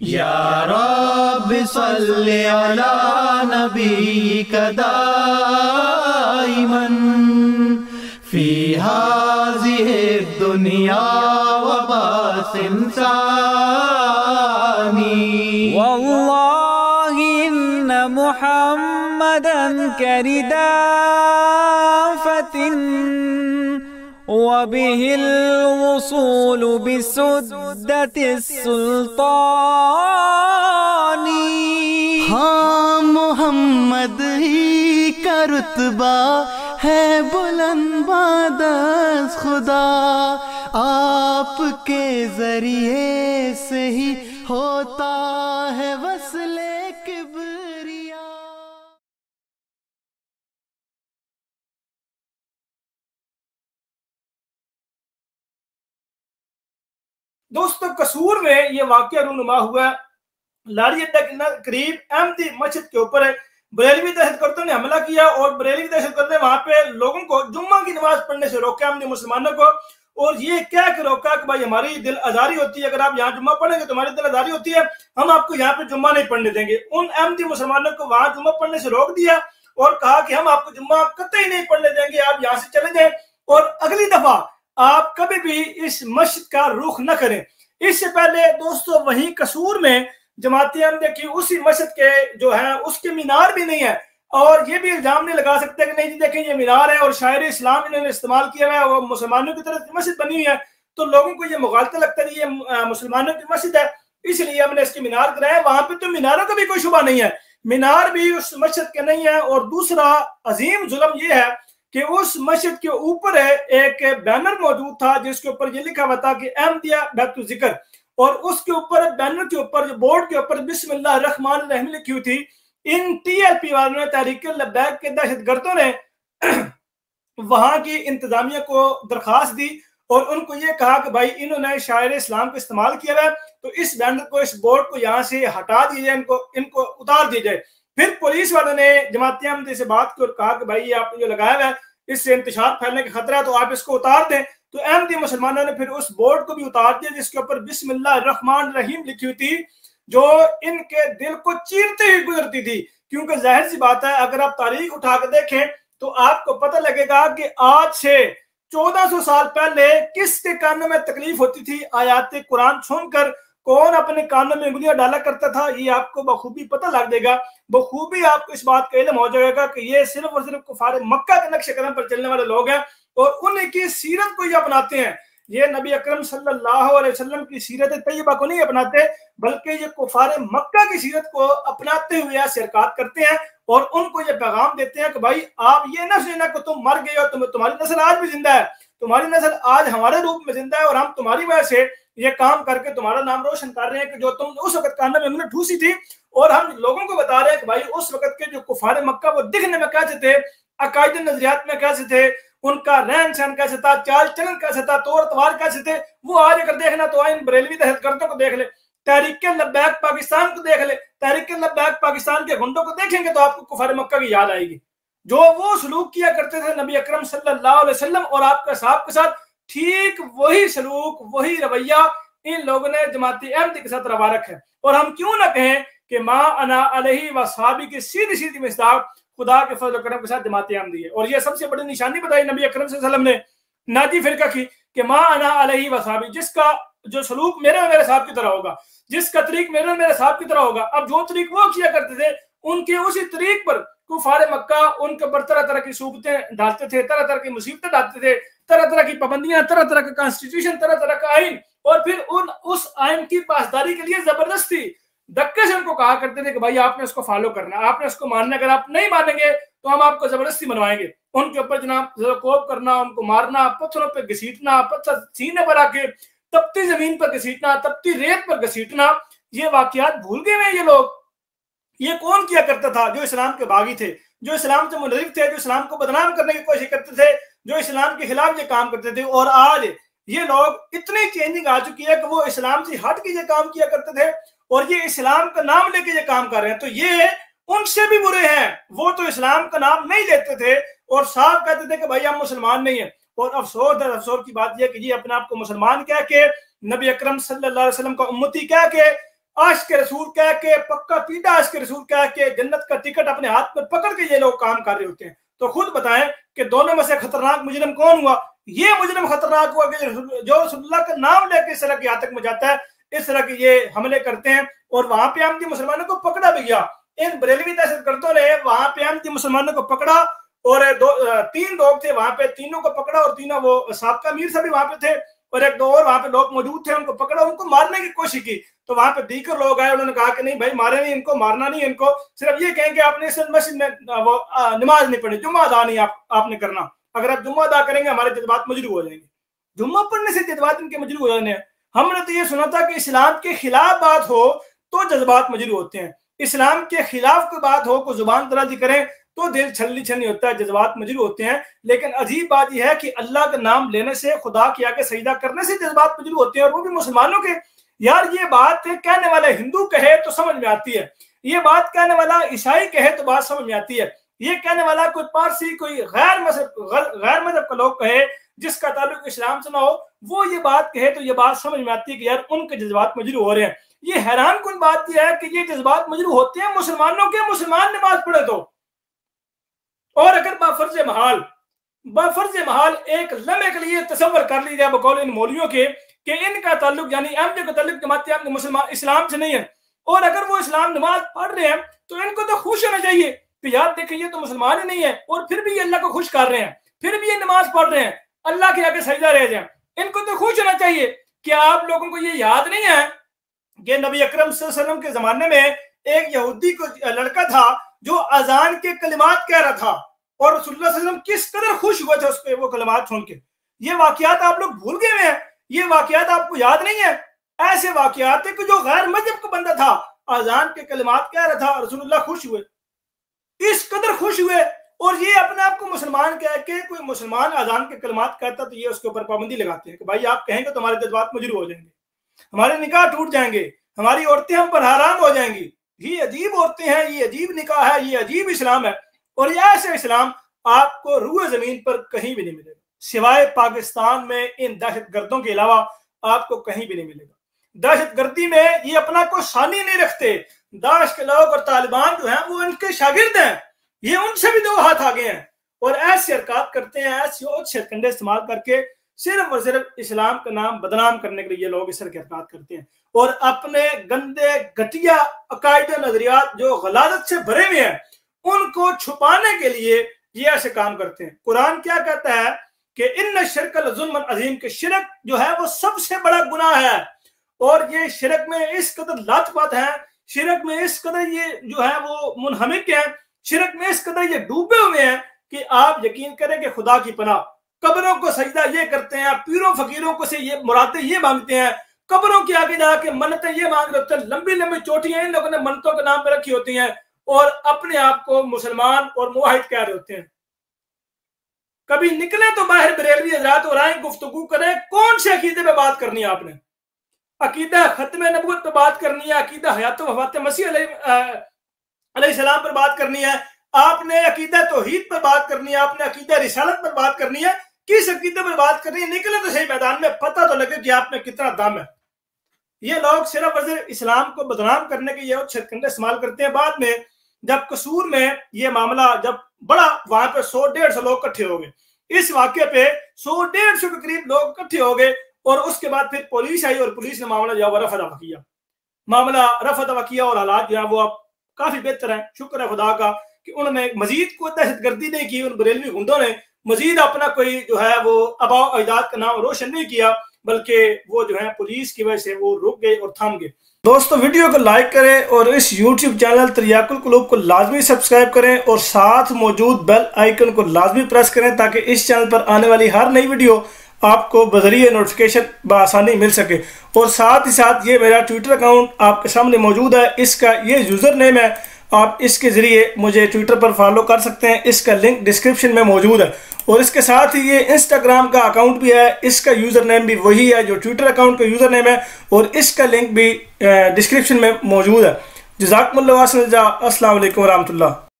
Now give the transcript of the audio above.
یا رب صلی علی نبیک دائما فی هذه الدنیا وباسم ثانی والله إن محمدا كردافة وبه الوصول بسدة السلطان. ہاں محمد ہی کا رتبہ ہے بلند بعد از خدا، آپ کے ذریعے سے ہی ہوتا ہے وصل کبریا. دوستو قصور میں یہ واقعہ رونما ہوا ہے. لاری اڈا کے قریب احمدی مسجد کے اوپر بریلوی دہشت گردوں نے حملہ کیا اور بریلوی دہشت گردوں نے وہاں پہ لوگوں کو جمعہ کی نماز پڑھنے سے روکا، احمدی مسلمانوں کو، اور یہ کہہ کے روکا کہ بھائی ہماری دل آزاری ہوتی ہے، اگر آپ یہاں جمعہ پڑھیں گے تو ہماری دل آزاری ہوتی ہے، ہم آپ کو یہاں پہ جمعہ نہیں پڑھنے دیں گے. ان احمدی مسلمانوں کو وہاں جمعہ پڑھنے سے روک دیا اور کہا کہ ہم آپ کو جمعہ قطعی نہیں پڑھنے دیں گے، آپ یہاں سے چلے جائیں اور اگلی دفعہ آپ کبھی بھی اس مسجد کا رخ نہ کریں. اس سے پہلے دوستو وہیں قصور میں جماعت احمدیہ کی اسی مسجد کے جو ہے اس کے مینار بھی نہیں ہے، اور یہ بھی الزام نہیں لگا سکتے کہ نہیں جی دیکھیں یہ مینار ہے اور شاعر اسلام انہوں نے استعمال کیا ہے اور مسلمانوں کی طرف مسجد بنی ہوئی ہے، تو لوگوں کو یہ مغالطہ لگتا ہے یہ مسلمانوں کی مسجد ہے اس لیے ہم نے اس کے مینار کرایا. وہاں پہ تو میناروں کا بھی کوئی شبہ نہیں ہے، مینار بھی اس مسجد کے نہیں ہے. اور دوسرا عظیم ظلم یہ ہے کہ اس مسجد کے اوپر ایک بینر موجود تھا جس کے اوپر یہ لکھا ہوا تھا کہ احمدیہ بیت الذکر، اور اس کے اوپر بینر کے اوپر بورڈ کے اوپر بسم اللہ الرحمن الرحیم لکھی ہوئی تھی. ان ٹی ایل پی والوں نے، تحریک لبیک کے دہشت گردوں نے وہاں کی انتظامیہ کو درخواست دی اور ان کو یہ کہا کہ بھائی انہوں نے شاعر اسلام کو استعمال کیا ہے تو اس بینر کو، اس بورڈ کو یہاں سے ہٹا دیا جائے، ان کو اتار دیا جائے. پھر پولیس والوں نے جماعت احمدیہ سے بات کی اور کہا کہ بھائی یہ آپ نے جو لگایا ہوا ہے اس سے انتشار پھیلنے کا خطرہ ہے تو آپ اس کو اتار دیں. تو احمدی مسلمانوں نے پھر اس بورڈ کو بھی اتار دیا جس کے اوپر بسم اللہ الرحمن الرحیم لکھی ہوئی تھی، جو ان کے دل کو چیرتے ہی گزرتی تھی. کیونکہ ظاہر سی بات ہے اگر آپ تاریخ اٹھا کے دیکھیں تو آپ کو پتہ لگے گا کہ آج سے 1400 سال پہلے کس کے کانوں میں تکلیف ہوتی تھی آیات قرآن سن کر، کون اپنے کانوں میں انگلیاں ڈالا کرتا تھا، یہ آپ کو بخوبی پتہ لگ جائے گا. بخوبی آپ کو اس بات کا علم ہو جائے گا کہ یہ صرف اور صرف کفار مکہ کے نقش قدم پر چلنے والے لوگ ہیں اور انہیں کی سیرت کو یہ اپناتے ہیں. یہ نبی اکرم صلی اللہ علیہ وسلم کی سیرت طیبہ کو نہیں اپناتے بلکہ یہ کفار مکہ کی سیرت کو اپناتے ہوئے حرکات کرتے ہیں اور ان کو یہ پیغام دیتے ہیں کہ بھائی آپ یہ نہ سوچنا کہ تم مر گئے ہو، تمہاری نسل آج بھی زندہ ہے، تمہاری نسل آج ہمارے روپ میں زندہ ہے اور ہم تمہاری وجہ سے یہ کام کر کے تمہارا نام روشن کر رہے ہیں کہ جو تم اس وقت کانوں میں انگلی ٹھوسی تھی. اور ہم لوگوں کو بتا رہے ہیں کہ بھائی اس وقت کے جو کفار مکہ وہ دکھنے میں کیسے تھے، عقائد نظریات میں کیسے تھے، ان کا رہن سہن کیسے تھا، چال چلن کیسے تھا، طور تہوار کیسے تھے، وہ آج اگر دیکھنا تو آئین بریلوی دہشت گردوں کو دیکھ لے، تحریک لبیک پاکستان کو دیکھ لے، تحریک لبیک پاکستان کے گنڈوں کو دیکھیں گے تو آپ کو کفار مکہ کی یاد آئے گی جو وہ سلوک کیا کرتے تھے نبی اکرم صلی اللہ علیہ وسلم اور آپ کے صحابہ کے ساتھ. ٹھیک وہی سلوک، وہی رویہ ان لوگوں نے جماعت احمدیہ کے ساتھ روا رکھا ہے. اور ہم کیوں نہ کہیں کہ ما انا علیہ وصحابی کی سیدھی سیدھی مصداق خدا کے فضل و کرم کے ساتھ جماعت احمدیہ ہے. اور یہ سب سے بڑی نشانی بتائی نبی اکرم صلی اللہ علیہ وسلم نے ناجی فرقہ کی کہ ما انا علیہ وصحابی، جس کا جو سلوک میرے اور میرے صاحب کی طرح ہوگا، جس کا طریق میرے اور میرے صاحب کی طرح ہوگا. اب جو طریق وہ کیا کرتے تھے ان کے اسی طریق پر کفار مکہ ان کے پر طرح طرح کی صوبتیں ڈالتے تھے، طرح طرح کی مصیبتیں ڈالتے تھے، طرح طرح کی پابندیاں، طرح طرح کا کانسٹیٹیوشن، طرح طرح کا آئین، اور پھر اس آئین کی پاسداری کے لیے زبردستی دھکے سے ان کو کہا کرتے تھے کہ بھائی آپ نے اس کو فالو کرنا ہے، آپ نے اس کو ماننا، اگر آپ نہیں مانیں گے تو ہم آپ کو زبردستی منوائیں گے. ان کے اوپر جناب کوب کرنا، ان کو مارنا، پتھروں پہ گھسیٹنا، پتھر سینے پر آ کے تپتی زمین پر گھسیٹنا، تپتی ریت پر گھسیٹنا، یہ واقعات بھول گئے ہیں یہ لوگ. یہ کون کیا کرتا تھا؟ جو اسلام کے باغی تھے، جو اسلام سے منحرف تھے، جو اسلام کو بدنام کرنے کی کوشش کرتے تھے، جو اسلام کے خلاف یہ کام کرتے تھے. اور آج یہ لوگ اتنی چینجنگ آ چکی ہے کہ وہ اسلام سے ہٹ کے یہ کام کیا کرتے تھے اور یہ اسلام کا نام لے کے یہ کام کر رہے ہیں. تو یہ ان سے بھی برے ہیں. وہ تو اسلام کا نام نہیں لیتے تھے اور صاحب کہتے تھے کہ بھائی ہم مسلمان نہیں ہیں. اور افسوس در افسوس کی بات یہ کہ یہ اپنے آپ کو مسلمان کہہ کے، نبی اکرم صلی اللہ علیہ وسلم کا امتی کہہ کے عاشق رسول کہہ کے، پکا پیٹا عاشق رسول کہہ کے جنت کا ٹکٹ اپنے ہاتھ میں پکڑ کے یہ لوگ کام کر رہے ہوتے ہیں. تو خود بتائیں کہ دونوں میں سے خطرناک مجرم کون ہوا؟ یہ مجرم خطرناک ہوا کہ جو رسول اللہ کا نام لے کے اس طرح کی آتک میں جاتا ہے، اس طرح کے یہ حملے کرتے ہیں. اور وہاں پہ احمدی مسلمانوں کو پکڑا بھی گیا. ان بریلوی دہشت گردوں نے وہاں پہ احمدی مسلمانوں کو پکڑا، اور 3 لوگ تھے وہاں پہ، تینوں کو پکڑا، اور تینوں وہ سابقہ امیر صاحب بھی وہاں پہ تھے، اور 1-2 اور وہاں پہ لوگ موجود تھے. ان کو پکڑا، ان کو مارنے کی کوشش کی. تو وہاں پہ دیگر لوگ آئے، انہوں نے کہا کہ نہیں بھائی مارے نہیں ان کو، مارنا نہیں ان کو، صرف یہ کہیں کہ آپ نے اس مسجد میں وہ نماز نہیں پڑھی، جمعہ ادا نہیں آپ نے کرنا. اگر آپ جمعہ ادا کریں گے ہمارے جذبات مجروح ہو جائیں گے. جمعہ پڑھنے سے جذبات ان کے مجروح ہو جانے ہیں. ہم نے تو یہ سنا تھا کہ اسلام کے خلاف بات ہو تو جذبات مجروح ہوتے ہیں، اسلام کے خلاف کوئی بات ہو، کوئی زبان درازی کریں تو دل چھلنی چھلنی ہوتا ہے، جذبات مجروح ہوتے ہیں. لیکن عجیب بات یہ ہے کہ اللہ کا نام لینے سے، خدا کے آگے سجدہ کرنے سے جذبات مجروح ہوتے ہیں، اور وہ بھی مسلمانوں کے. یار یہ بات کہنے والا ہندو کہے تو سمجھ میں آتی ہے، یہ بات کہنے والا عیسائی کہے تو بات سمجھ میں آتی ہے، یہ کہنے والا کوئی پارسی، کوئی غیر مذہب کا لوگ کہے جس کا تعلق اسلام سے نہ ہو، وہ یہ بات کہے تو یہ بات سمجھ میں آتی ہے کہ یار ان کے جذبات مجروح ہو رہے ہیں. یہ حیران کن بات یہ ہے کہ یہ جذبات مجروح ہوتے ہیں مسلمانوں کے، مسلمان نماز پڑھے تو. اور اگر بافرض محال ایک لمحے کے لیے تصور کر لی جائے بقول ان مولویوں کے کہ ان کا تعلق یعنی احمدیوں کا تعلق جماعت احمدیہ مسلمان اسلام سے نہیں ہے، اور اگر وہ اسلام نماز پڑھ رہے ہیں تو ان کو تو خوش ہونا چاہیے کہ یار دیکھیں یہ تو مسلمان ہی نہیں ہے، اور پھر بھی یہ اللہ کو خوش کر رہے ہیں، پھر بھی یہ نماز پڑھ رہے ہیں، اللہ کے آگے سجدہ رہ جائیں. ان کو تو خوش ہونا چاہیے. کیا آپ لوگوں کو یہ یاد نہیں ہے کہ نبی اکرم صلی اللہ علیہ وسلم کے زمانے میں ایک یہودی کو لڑکا تھا جو اذان کے کلمات کہہ رہا تھا، اور رسول اللہ صلی اللہ علیہ وسلم کس قدر خوش ہوئے تھے اس پہ وہ کلمات سن کے؟ یہ واقعات آپ لوگ بھول گئے ہیں، یہ واقعات آپ کو یاد نہیں ہے. ایسے واقعات ہیں کہ جو غیر مذہب کا بندہ تھا اذان کے کلمات کہہ رہا تھا، رسول اللہ خوش ہوئے، اس قدر خوش ہوئے. اور یہ اپنے آپ کو مسلمان کہہ کے کوئی مسلمان اذان کے کلمات کہتا تو یہ اس کے اوپر پابندی لگاتے ہیں کہ بھائی آپ کہیں گے تو ہمارے جذبات مجروح ہو جائیں گے، ہمارے نکاح ٹوٹ جائیں گے، ہماری عورتیں ہم پر حرام ہو جائیں گی. یہ عجیب عورتیں ہیں، یہ عجیب نکاح ہے، یہ عجیب اسلام ہے. اور یہ ایسے اسلام آپ کو روئے زمین پر کہیں بھی نہیں ملے گا، سوائے پاکستان میں ان دہشت گردوں کے علاوہ آپ کو کہیں بھی نہیں ملے گا. دہشت گردی میں یہ اپنا کوئی ثانی نہیں رکھتے. داعش کے لوگ اور طالبان جو ہیں وہ ان کے شاگرد ہیں، یہ ان سے بھی 2 ہاتھ آگے ہیں، اور ایسی حرکات کرتے ہیں، ایسی شرکنڈے استعمال کر کے صرف اور صرف اسلام کا نام بدنام کرنے کے لیے یہ لوگ اس طرح کی حرکات کرتے ہیں، اور اپنے گندے گھٹیا عقائد و نظریات جو غلاظت سے بھرے ہوئے ہیں ان کو چھپانے کے لیے یہ ایسے کام کرتے ہیں. قرآن کیا کہتا ہے کہ ان شرک لظلم عظیم، کہ شرک جو ہے وہ سب سے بڑا گناہ ہے، اور یہ شرک میں اس قدر لت پت ہے، شرک میں اس قدر یہ جو ہے وہ منہمک ہے، شرک میں اس قدر یہ ڈوبے ہوئے ہیں کہ آپ یقین کریں کہ خدا کی پناہ قبروں کو سجدہ یہ کرتے ہیں، پیروں فقیروں کو سے یہ مرادیں یہ مانگتے ہیں، قبروں کے آگے جا کے منتیں یہ مانگ رہے ہوتے ہیں، لمبی لمبی چوٹیاں ان لوگوں نے منتوں کے نام پہ رکھی ہوتی ہیں، اور اپنے آپ کو مسلمان اور موحد کہہ رہے ہوتے ہیں. کبھی نکلے تو باہر بریلوی حضرات اور آئیں گفتگو کریں، کون سے عقیدے پہ بات کرنی ہے آپ نے؟ عقیدہ ختم نبوت پہ بات کرنی ہے، عقیدہ حیات و وفات مسیح علیہ السلام پر بات کرنی ہے، آپ نے عقیدہ توحید پر بات کرنی ہے، آپ نے عقیدہ رسالت پر بات کرنی ہے، کس عقیدے پر بات کرنی ہے؟ نکلے تو صحیح میدان میں، پتہ تو لگے کہ آپ میں کتنا دم ہے. یہ لوگ صرف اور صرف اسلام کو بدنام کرنے کے یہ چھتکنڈے استعمال کرتے ہیں. بعد میں جب قصور میں یہ معاملہ جب بڑا، وہاں پہ 100-150 لوگ اکٹھے ہو گئے، اس واقعے پہ 100-150 کے قریب لوگ اکٹھے ہو گئے، اور اس کے بعد پھر پولیس آئی اور پولیس نے معاملہ جو ہے رفع دفع کیا، اور حالات جو ہے وہ اب کافی بہتر ہیں. شکر ہے خدا کا کہ انہوں نے مزید کوئی دہشت گردی نہیں کی، ان بریلوی گنڈوں نے مزید اپنا کوئی جو ہے وہ آباء و اجداد کا نام روشن نہیں کیا، بلکہ وہ جو ہے پولیس کی وجہ سے وہ رک گئے اور تھم گئے. دوستو ویڈیو کو لائک کریں اور اس یوٹیوب چینل تریاق القلوب کو لازمی سبسکرائب کریں، اور ساتھ موجود بیل آئیکن کو لازمی پریس کریں تاکہ اس چینل پر آنے والی ہر نئی ویڈیو آپ کو بذریعہ نوٹیفیکیشن بآسانی مل سکے. اور ساتھ ہی ساتھ یہ میرا ٹویٹر اکاؤنٹ آپ کے سامنے موجود ہے، اس کا یہ یوزر نیم ہے، آپ اس کے ذریعے مجھے ٹویٹر پر فالو کر سکتے ہیں، اس کا لنک ڈسکرپشن میں موجود ہے. اور اس کے ساتھ ہی یہ انسٹاگرام کا اکاؤنٹ بھی ہے، اس کا یوزر نیم بھی وہی ہے جو ٹویٹر اکاؤنٹ کا یوزر نیم ہے، اور اس کا لنک بھی ڈسکرپشن میں موجود ہے. جزاکم اللہ خیر، السلام علیکم ورحمۃ اللہ.